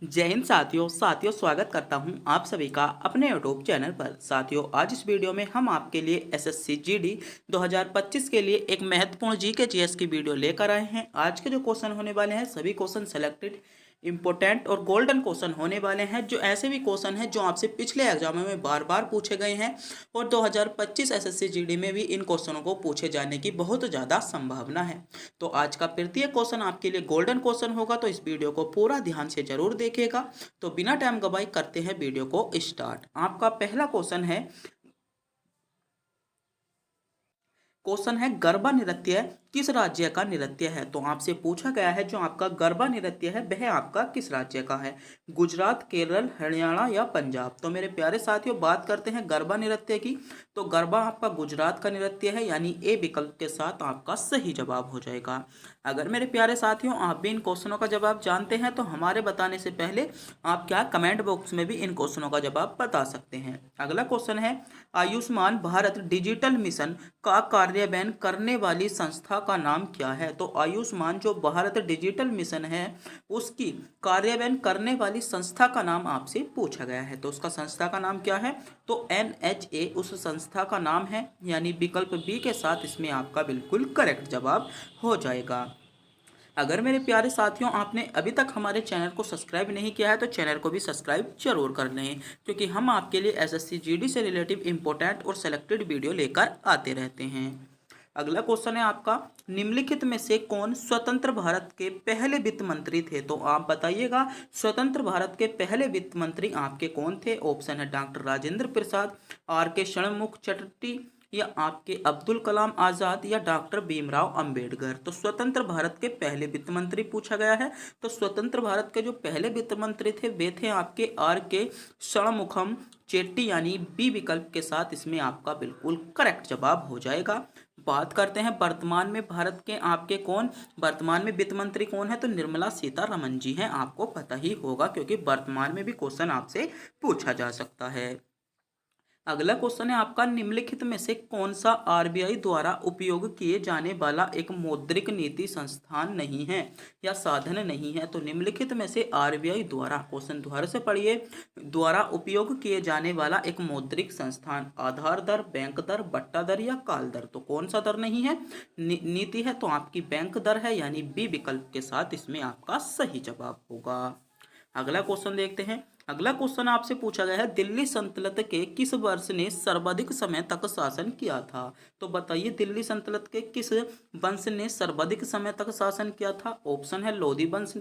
जय हिंद साथियों स्वागत करता हूं आप सभी का अपने यूट्यूब चैनल पर। साथियों, आज इस वीडियो में हम आपके लिए एसएससी जीडी 2025 के लिए एक महत्वपूर्ण जीके जीएस की वीडियो लेकर आए हैं। आज के जो क्वेश्चन होने वाले हैं सभी क्वेश्चन सेलेक्टेड इंपॉर्टेंट और गोल्डन क्वेश्चन होने वाले हैं, जो ऐसे भी क्वेश्चन हैं जो आपसे पिछले एग्जामों में बार बार पूछे गए हैं और 2025 एसएससी जीडी में भी इन क्वेश्चनों को पूछे जाने की बहुत ज़्यादा संभावना है। तो आज का प्रत्येक क्वेश्चन आपके लिए गोल्डन क्वेश्चन होगा, तो इस वीडियो को पूरा ध्यान से जरूर देखिएगा। तो बिना टाइम गवाए करते हैं वीडियो को स्टार्ट। आपका पहला क्वेश्चन है गरबा नृत्य किस राज्य का नृत्य है। तो आपसे पूछा गया है जो आपका गरबा नृत्य है वह आपका किस राज्य का है, गुजरात, केरल, हरियाणा या पंजाब। तो मेरे प्यारे साथियों, बात करते हैं गरबा नृत्य की। तो गरबा आपका गुजरात का नृत्य है, यानी ए विकल्प के साथ आपका सही जवाब हो जाएगा। अगर मेरे प्यारे साथियों आप भी इन क्वेश्चनों का जवाब जानते हैं तो हमारे बताने से पहले आप क्या कमेंट बॉक्स में भी इन क्वेश्चनों का जवाब बता सकते हैं। अगला क्वेश्चन है आयुष्मान भारत डिजिटल मिशन का कार्यान्वयन करने वाली संस्था का नाम क्या है। तो आयुष्मान जो भारत डिजिटल मिशन है उसकी कार्यान्वयन करने वाली संस्था का नाम आपसे पूछा गया है। तो उसका संस्था का नाम क्या है, तो NHA उस संस्था का नाम है, यानी विकल्प बी के साथ इसमें आपका बिल्कुल करेक्ट जवाब हो जाएगा। अगर मेरे प्यारे साथियों आपने अभी तक हमारे चैनल को सब्सक्राइब नहीं किया है तो चैनल को भी सब्सक्राइब जरूर कर लें, क्योंकि हम आपके लिए एसएससी जीडी से रिलेटिव इंपॉर्टेंट और सेलेक्टेड वीडियो लेकर आते रहते हैं। अगला क्वेश्चन है आपका निम्नलिखित में से कौन स्वतंत्र भारत के पहले वित्त मंत्री थे। तो आप बताइएगा स्वतंत्र भारत के पहले वित्त मंत्री आपके कौन थे। ऑप्शन है डॉक्टर राजेंद्र प्रसाद, RK षणमुख चटर्जी या आपके अब्दुल कलाम आजाद या डॉक्टर भीमराव अंबेडकर। तो स्वतंत्र भारत के पहले वित्त मंत्री पूछा गया है। तो स्वतंत्र भारत के जो पहले वित्त मंत्री थे वे थे आपके RK षणमुखम चेट्टी, यानी बी विकल्प के साथ इसमें आपका बिल्कुल करेक्ट जवाब हो जाएगा। बात करते हैं वर्तमान में भारत के आपके कौन वर्तमान में वित्त मंत्री कौन है। तो निर्मला सीतारमण जी हैं, आपको पता ही होगा क्योंकि वर्तमान में भी क्वेश्चन आपसे पूछा जा सकता है। अगला क्वेश्चन है आपका निम्नलिखित में से कौन सा RBI द्वारा उपयोग किए जाने वाला एक मौद्रिक नीति संस्थान नहीं है या साधन नहीं है। तो निम्नलिखित में से RBI द्वारा, क्वेश्चन दोबारा से पढ़िए, द्वारा उपयोग किए जाने वाला एक मौद्रिक संस्थान आधार दर, बैंक दर, बट्टा दर या काल दर। तो कौन सा दर नहीं है, नीति है, तो आपकी बैंक दर है, यानी बी विकल्प के साथ इसमें आपका सही जवाब होगा। अगला क्वेश्चन देखते हैं। अगला क्वेश्चन आपसे पूछा गया है दिल्ली सल्तनत के किस वंश ने सर्वाधिक समय तक शासन किया था। तो बताइए दिल्ली सल्तनत के किस वंश ने सर्वाधिक समय तक शासन किया था। ऑप्शन है लोधी वंश,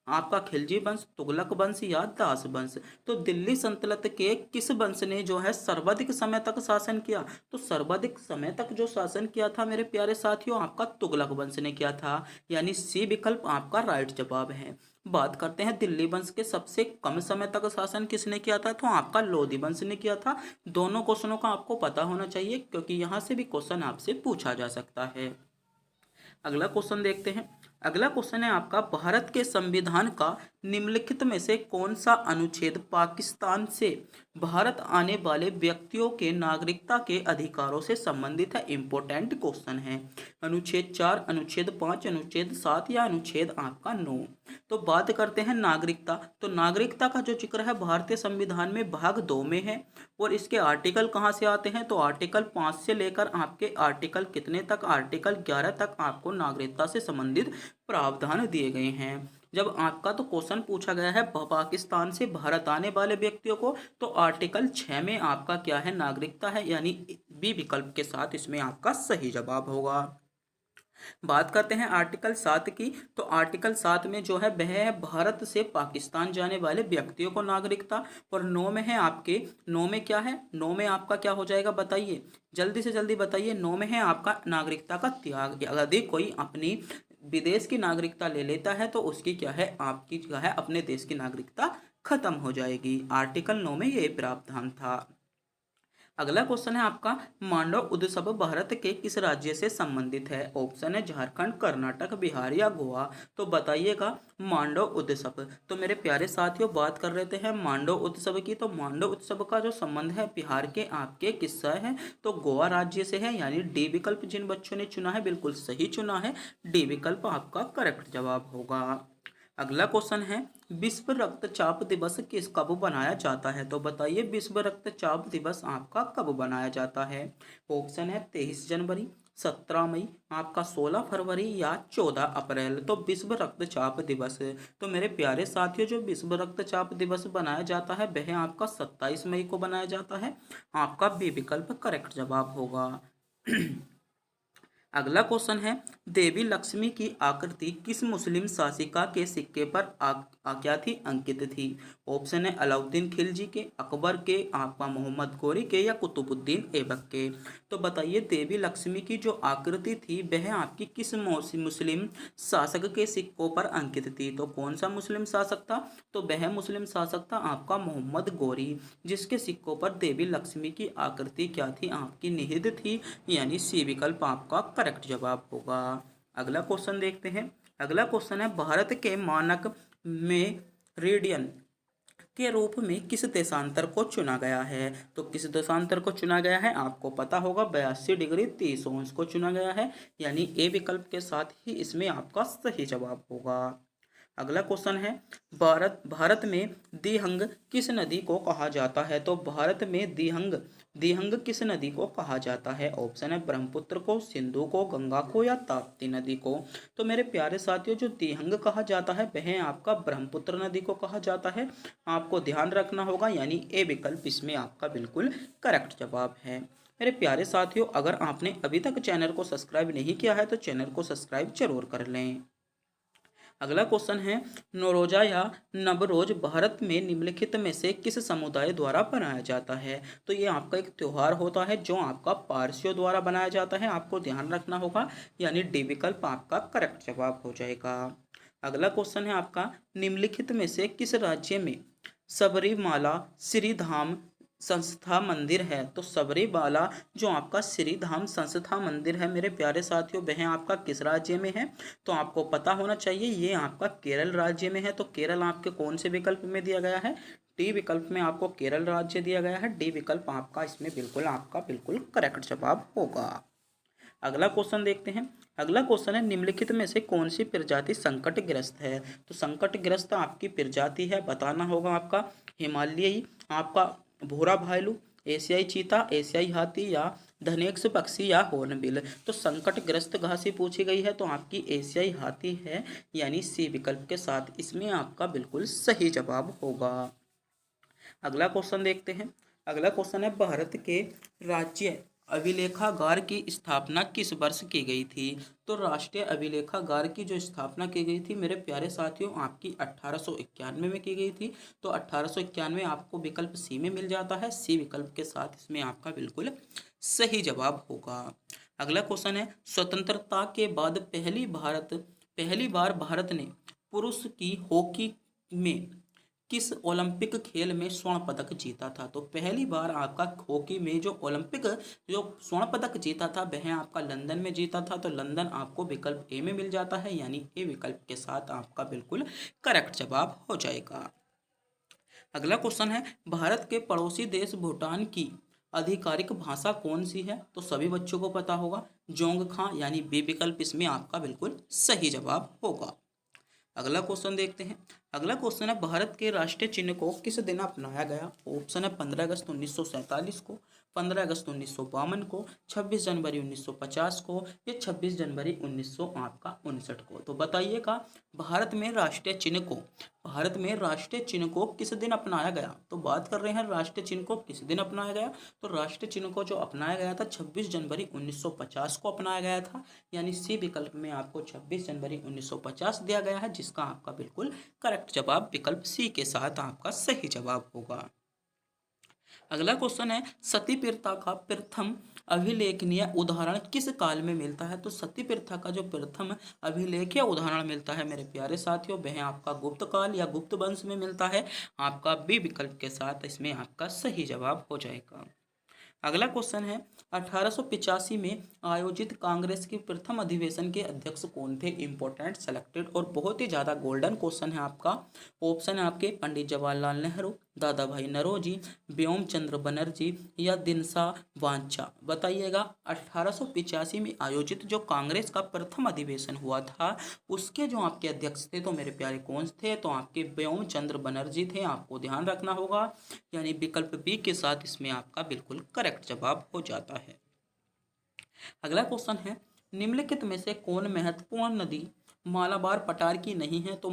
आपका खिलजी वंश, तुगलक वंश या दास वंश। तो दिल्ली सल्तनत के किस वंश ने जो है सर्वाधिक समय तक शासन किया। तो सर्वाधिक समय तक जो शासन किया था मेरे प्यारे साथियों आपका तुगलक वंश ने किया था, यानी सी विकल्प आपका राइट जवाब है। बात करते हैं दिल्ली वंश के सबसे कम समय तक शासन किसने किया था। तो आपका लोधी वंश ने किया था। दोनों क्वेश्चनों का आपको पता होना चाहिए क्योंकि यहाँ से भी क्वेश्चन आपसे पूछा जा सकता है। अगला क्वेश्चन देखते हैं। अगला क्वेश्चन है आपका भारत के संविधान का निम्नलिखित में से कौन सा अनुच्छेद पाकिस्तान से भारत आने वाले व्यक्तियों के नागरिकता के अधिकारों से संबंधित है। इंपॉर्टेंट क्वेश्चन है। अनुच्छेद 4, अनुच्छेद 5, अनुच्छेद 7 या अनुच्छेद आपका 9। तो बात करते हैं नागरिकता। तो नागरिकता का जो जिक्र है भारतीय संविधान में भाग 2 में है और इसके आर्टिकल कहाँ से आते हैं। तो आर्टिकल 5 से लेकर आपके आर्टिकल कितने तक, आर्टिकल 11 तक आपको नागरिकता से संबंधित प्रावधान दिए गए हैं। जब आपका तो क्वेश्चन पूछा गया है पाकिस्तान से भारत आने वाले व्यक्तियों को, तो आर्टिकल 6 में आपका क्या है, नागरिकता है, यानी बी विकल्प के साथ इसमें आपका सही जवाब होगा। बात करते हैं आर्टिकल 7 की। तो आर्टिकल 7 में जो है वह है भारत से पाकिस्तान जाने वाले व्यक्तियों को नागरिकता। और 9 में है आपके, 9 में क्या है, 9 में आपका क्या हो जाएगा बताइए, जल्दी से जल्दी बताइए। 9 में है आपका नागरिकता का त्याग। यदि कोई अपनी विदेश की नागरिकता ले लेता है तो उसकी क्या है, आपकी क्या है, अपने देश की नागरिकता खत्म हो जाएगी। आर्टिकल 9 में ये प्रावधान था। अगला क्वेश्चन है आपका मांडव उत्सव भारत के किस राज्य से संबंधित है। ऑप्शन है झारखंड, कर्नाटक, बिहार या गोवा। तो बताइएगा मांडव उत्सव। तो मेरे प्यारे साथियों बात कर रहे हैं मांडव उत्सव की। तो मांडव उत्सव का जो संबंध है बिहार के आपके किस्सा है, तो गोवा राज्य से है, यानी डी विकल्प जिन बच्चों ने चुना है बिल्कुल सही चुना है। डी विकल्प आपका करेक्ट जवाब होगा। अगला क्वेश्चन है विश्व रक्तचाप दिवस किस कब बनाया जाता है? तो बताइए विश्व रक्तचाप दिवस आपका कब बनाया जाता है? ऑप्शन है 23 जनवरी, 17 मई, आपका 16 फरवरी या 14 अप्रैल। तो विश्व रक्तचाप दिवस, तो मेरे प्यारे साथियों जो विश्व रक्तचाप दिवस बनाया जाता है वह आपका 27 मई को बनाया जाता है। आपका बी विकल्प करेक्ट जवाब होगा। अगला क्वेश्चन है देवी लक्ष्मी की आकृति किस मुस्लिम शासिका के सिक्के पर क्या थी, अंकित थी? ऑप्शन है अलाउद्दीन खिलजी के, अकबर के, आपका मोहम्मद गौरी के या कुतुबुद्दीन ऐबक के। तो बताइए देवी लक्ष्मी की जो आकृति थी वह आपकी किस मुस्लिम शासक के सिक्कों पर अंकित थी? तो कौन सा मुस्लिम शासक था? तो वह मुस्लिम शासक था आपका मोहम्मद गौरी, जिसके सिक्कों पर देवी लक्ष्मी की आकृति क्या थी, आपकी निहित थी, यानी सी विकल्प आपका करेक्ट जवाब होगा। अगला क्वेश्चन देखते हैं। अगला क्वेश्चन है भारत के मानक में रेडियन के रूप में किस देशांतर को चुना गया है? तो किस देशांतर को चुना गया है आपको पता होगा, 82 डिग्री 30 अंश को चुना गया है, यानी ए विकल्प के साथ ही इसमें आपका सही जवाब होगा। अगला क्वेश्चन है भारत में दिहंग किस नदी को कहा जाता है? तो भारत में दिहंग दिहंग किस नदी को कहा जाता है? ऑप्शन है ब्रह्मपुत्र को, सिंधु को, गंगा को या ताप्ती नदी को। तो मेरे प्यारे साथियों जो दिहंग कहा जाता है वह आपका ब्रह्मपुत्र नदी को कहा जाता है, आपको ध्यान रखना होगा, यानी ए विकल्प इसमें आपका बिल्कुल करेक्ट जवाब है। मेरे प्यारे साथियों अगर आपने अभी तक चैनल को सब्सक्राइब नहीं किया है तो चैनल को सब्सक्राइब जरूर कर लें। अगला क्वेश्चन है नौरोजा या नवरोज भारत में निम्नलिखित में से किस समुदाय द्वारा बनाया जाता है? तो ये आपका एक त्योहार होता है जो आपका पारसियों द्वारा बनाया जाता है, आपको ध्यान रखना होगा, यानी डी विकल्प आपका करेक्ट जवाब हो जाएगा। अगला क्वेश्चन है आपका निम्नलिखित में से किस राज्य में सबरीमाला श्रीधाम संस्था मंदिर है? तो सबरीमाला जो आपका श्रीधाम संस्था मंदिर है मेरे प्यारे साथियों वह आपका किस राज्य में है? तो आपको पता होना चाहिए ये आपका केरल राज्य में है। तो केरल आपके कौन से विकल्प में दिया गया है? डी विकल्प में आपको केरल राज्य दिया गया है, डी विकल्प आपका इसमें बिल्कुल आपका बिल्कुल करेक्ट जवाब होगा। अगला क्वेश्चन देखते हैं। अगला क्वेश्चन है निम्नलिखित में से कौन सी प्रजाति संकटग्रस्त है? तो संकटग्रस्त आपकी प्रजाति है, बताना होगा आपका हिमालयी, आपका भूरा भालू, एशियाई चीता, एशियाई हाथी या धनेक्स पक्षी या हॉर्नबिल। तो संकटग्रस्त घासी पूछी गई है तो आपकी एशियाई हाथी है, यानी सी विकल्प के साथ इसमें आपका बिल्कुल सही जवाब होगा। अगला क्वेश्चन देखते हैं। अगला क्वेश्चन है भारत के राज्य अभिलेखागार की स्थापना किस वर्ष की गई थी? तो राष्ट्रीय अभिलेखागार की जो स्थापना की गई थी मेरे प्यारे साथियों आपकी 1891 में की गई थी। तो 1891 आपको विकल्प सी में मिल जाता है, सी विकल्प के साथ इसमें आपका बिल्कुल सही जवाब होगा। अगला क्वेश्चन है स्वतंत्रता के बाद पहली बार भारत ने पुरुष की हॉकी में किस ओलंपिक खेल में स्वर्ण पदक जीता था? तो पहली बार आपका हॉकी में जो ओलंपिक जो स्वर्ण पदक जीता था वह आपका लंदन में जीता था। तो लंदन आपको विकल्प ए में मिल जाता है, यानी ए विकल्प के साथ आपका बिल्कुल करेक्ट जवाब हो जाएगा। अगला क्वेश्चन है भारत के पड़ोसी देश भूटान की आधिकारिक भाषा कौन सी है? तो सभी बच्चों को पता होगा जोंगखा, यानी बी विकल्प इसमें आपका बिल्कुल सही जवाब होगा। अगला क्वेश्चन देखते हैं। अगला क्वेश्चन है भारत के राष्ट्रीय चिन्ह को किस दिन अपनाया गया? ऑप्शन है 15 अगस्त 1947 को, 15 अगस्त 1952 को, 26 जनवरी 1950 को या 26 जनवरी 1959 को। तो बताइएगा भारत में राष्ट्रीय चिन्ह को किस दिन अपनाया गया? तो बात कर रहे हैं राष्ट्रीय चिन्ह को किस दिन अपनाया गया। तो राष्ट्रीय चिन्ह को जो अपनाया गया था 26 जनवरी 1950 को अपनाया गया था, यानी सी विकल्प में आपको 26 जनवरी 1950 दिया गया है, जिसका आपका बिल्कुल करेक्ट जवाब विकल्प सी के साथ आपका सही जवाब होगा। अगला क्वेश्चन है सती प्रथा का प्रथम अभिलेखनीय उदाहरण किस काल में मिलता है? तो सती प्रथा का जो प्रथम अभिलेखीय उदाहरण मिलता है मेरे प्यारे साथियों वह आपका गुप्त काल या गुप्त वंश में मिलता है, आपका बी विकल्प के साथ इसमें आपका सही जवाब हो जाएगा। अगला क्वेश्चन है 1885 में आयोजित कांग्रेस के प्रथम अधिवेशन के अध्यक्ष कौन थे? इंपॉर्टेंट, सेलेक्टेड और बहुत ही ज़्यादा गोल्डन क्वेश्चन है आपका। ऑप्शन है आपके पंडित जवाहरलाल नेहरू, दादा भाई नौरोजी, व्योम चंद्र बनर्जी या दिनसा वांचा? बताइएगा। 1885 में आयोजित जो कांग्रेस का प्रथम अधिवेशन हुआ था, उसके जो आपके अध्यक्ष थे तो मेरे प्यारे कौन थे? तो आपके व्योम चंद्र बनर्जी थे। आपको ध्यान रखना होगा, यानी विकल्प बी के साथ इसमें आपका बिल्कुल करेक्ट जवाब हो जाता है। अगला क्वेश्चन है, निम्नलिखित में से कौन महत्वपूर्ण नदी मालाबार पठार की नहीं है? तो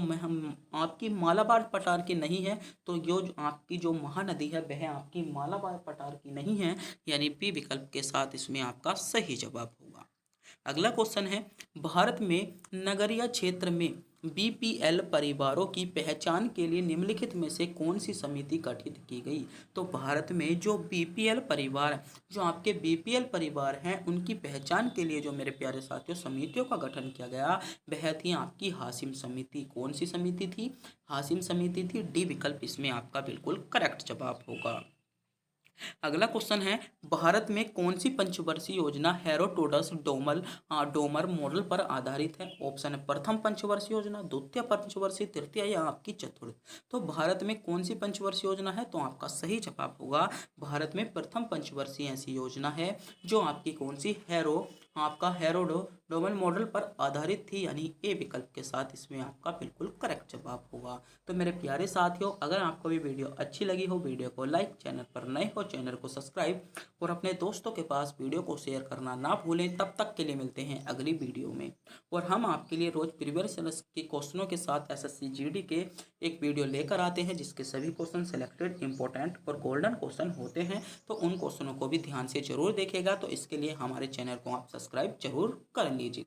आपकी मालाबार पठार की नहीं है, तो यो जो आपकी जो महानदी है वह आपकी मालाबार पठार की नहीं है, यानी बी विकल्प के साथ इसमें आपका सही जवाब होगा। अगला क्वेश्चन है, भारत में नगरीय क्षेत्र में बीपीएल परिवारों की पहचान के लिए निम्नलिखित में से कौन सी समिति गठित की गई? तो भारत में जो बीपीएल परिवार, जो आपके बीपीएल परिवार हैं, उनकी पहचान के लिए जो मेरे प्यारे साथियों समितियों का गठन किया गया, वह थी आपकी हाशिम समिति। कौन सी समिति थी? हाशिम समिति थी। डी विकल्प इसमें आपका बिल्कुल करेक्ट जवाब होगा। अगला क्वेश्चन है, भारत में कौन सी पंचवर्षीय योजना हेरोडोटस डोमर मॉडल पर आधारित है? ऑप्शन है प्रथम पंचवर्षीय योजना, द्वितीय पंचवर्षीय, तृतीय या आपकी चतुर्थ। तो भारत में कौन सी पंचवर्षीय योजना है? तो आपका सही जवाब होगा भारत में प्रथम पंचवर्षीय ऐसी योजना है जो आपकी कौन सी हेरोडोमल मॉडल पर आधारित थी, यानी ए विकल्प के साथ इसमें आपका बिल्कुल करेक्ट जवाब होगा। तो मेरे प्यारे साथियों, अगर आपको भी वीडियो अच्छी लगी हो, वीडियो को लाइक, चैनल पर नए हो चैनल को सब्सक्राइब और अपने दोस्तों के पास वीडियो को शेयर करना ना भूलें। तब तक के लिए मिलते हैं अगली वीडियो में, और हम आपके लिए रोज प्रीवियस के क्वेश्चनों के साथ एसएससी जीडी के एक वीडियो लेकर आते हैं, जिसके सभी क्वेश्चन सेलेक्टेड, इंपॉर्टेंट और गोल्डन क्वेश्चन होते हैं। तो उन क्वेश्चनों को भी ध्यान से जरूर देखेगा। तो इसके लिए हमारे चैनल को आप सब्सक्राइब जरूर कर लीजिए।